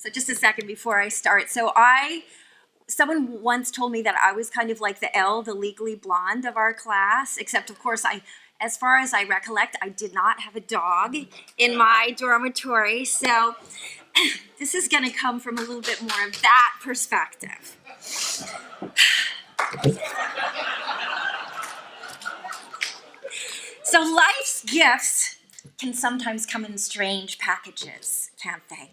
So just a second before I start. Someone once told me that I was kind of like the Elle, the legally blonde of our class, except of course as far as I recollect, I did not have a dog in my dormitory. So this is gonna come from a little bit more of that perspective. So life's gifts can sometimes come in strange packages, can't they?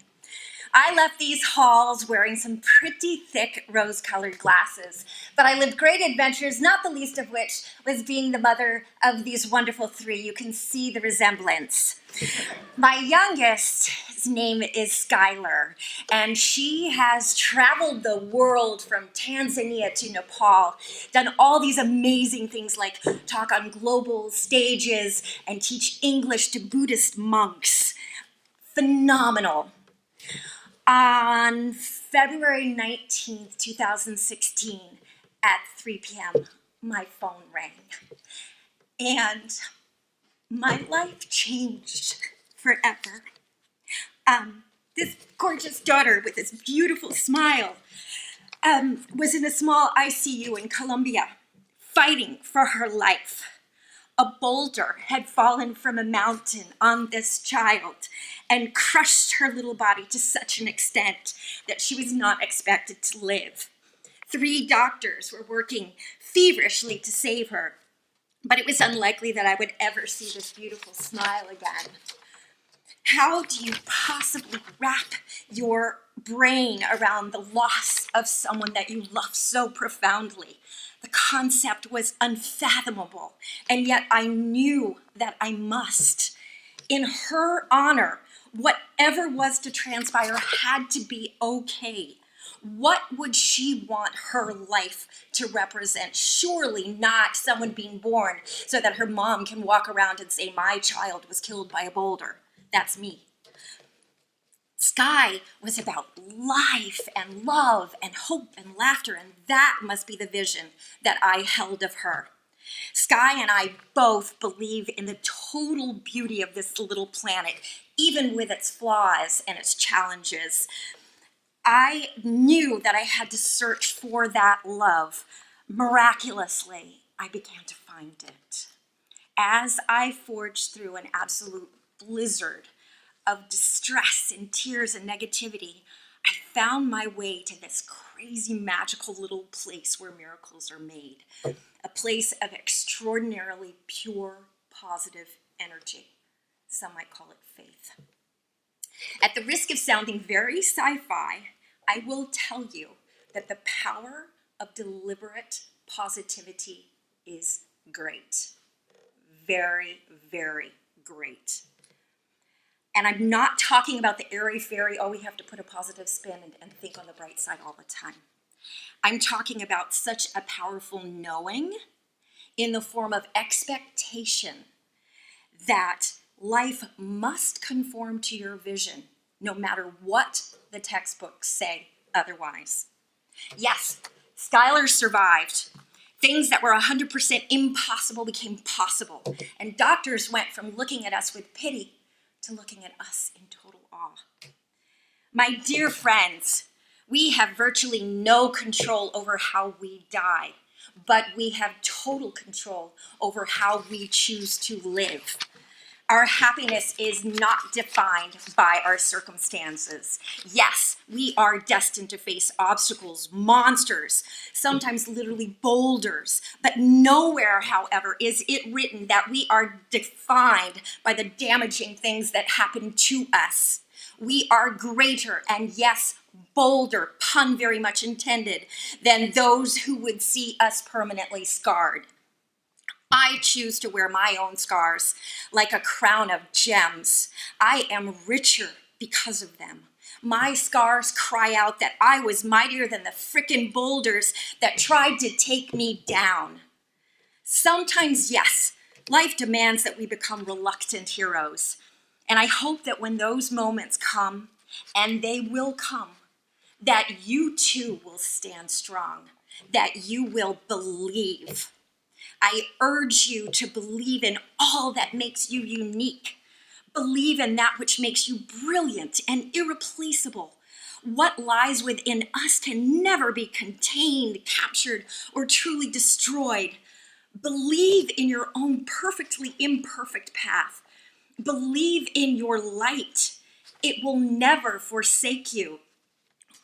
I left these halls wearing some pretty thick rose-colored glasses, but I lived great adventures, not the least of which was being the mother of these wonderful three. You can see the resemblance. My youngest, his name is Skylar, and she has traveled the world from Tanzania to Nepal, done all these amazing things like talk on global stages and teach English to Buddhist monks. Phenomenal. On February 19th, 2016, at 3 p.m., my phone rang. And my life changed forever. This gorgeous daughter with this beautiful smile was in a small ICU in Colombia, fighting for her life. A boulder had fallen from a mountain on this child and crushed her little body to such an extent that she was not expected to live. 3 doctors were working feverishly to save her, but it was unlikely that I would ever see this beautiful smile again. How do you possibly wrap your brain around the loss of someone that you love so profoundly? The concept was unfathomable, and yet I knew that I must. In her honor, whatever was to transpire had to be okay. What would she want her life to represent? Surely not someone being born so that her mom can walk around and say, my child was killed by a boulder. That's me. Sky was about life and love and hope and laughter, and that must be the vision that I held of her. Sky and I both believe in the total beauty of this little planet, even with its flaws and its challenges. I knew that I had to search for that love. Miraculously, I began to find it. As I forged through an absolute blizzard of distress and tears and negativity, I found my way to this crazy, magical little place where miracles are made, a place of extraordinarily pure, positive energy. Some might call it faith. At the risk of sounding very sci-fi, I will tell you that the power of deliberate positivity is great. Very, very great. And I'm not talking about the airy-fairy, we have to put a positive spin and think on the bright side all the time. I'm talking about such a powerful knowing in the form of expectation that life must conform to your vision, no matter what the textbooks say otherwise. Yes, Skylar survived. Things that were 100% impossible became possible, and doctors went from looking at us with pity to looking at us in total awe. My dear friends, we have virtually no control over how we die, but we have total control over how we choose to live. Our happiness is not defined by our circumstances. Yes, we are destined to face obstacles, monsters, sometimes literally boulders, but nowhere, however, is it written that we are defined by the damaging things that happen to us. We are greater and, yes, bolder, pun very much intended, than those who would see us permanently scarred. I choose to wear my own scars like a crown of gems. I am richer because of them. My scars cry out that I was mightier than the frickin' boulders that tried to take me down. Sometimes, yes, life demands that we become reluctant heroes. And I hope that when those moments come, and they will come, that you too will stand strong, that you will believe. I urge you to believe in all that makes you unique. Believe in that which makes you brilliant and irreplaceable. What lies within us can never be contained, captured, or truly destroyed. Believe in your own perfectly imperfect path. Believe in your light. It will never forsake you.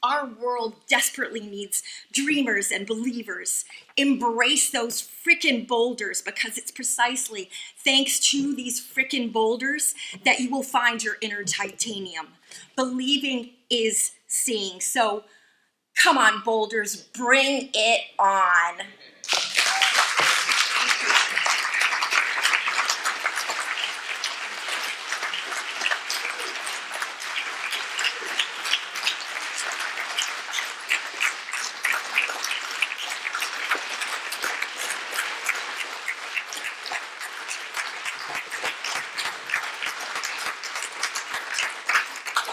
Our world desperately needs dreamers and believers. Embrace those frickin' boulders, because it's precisely thanks to these frickin' boulders that you will find your inner titanium. Believing is seeing. So come on, boulders, bring it on.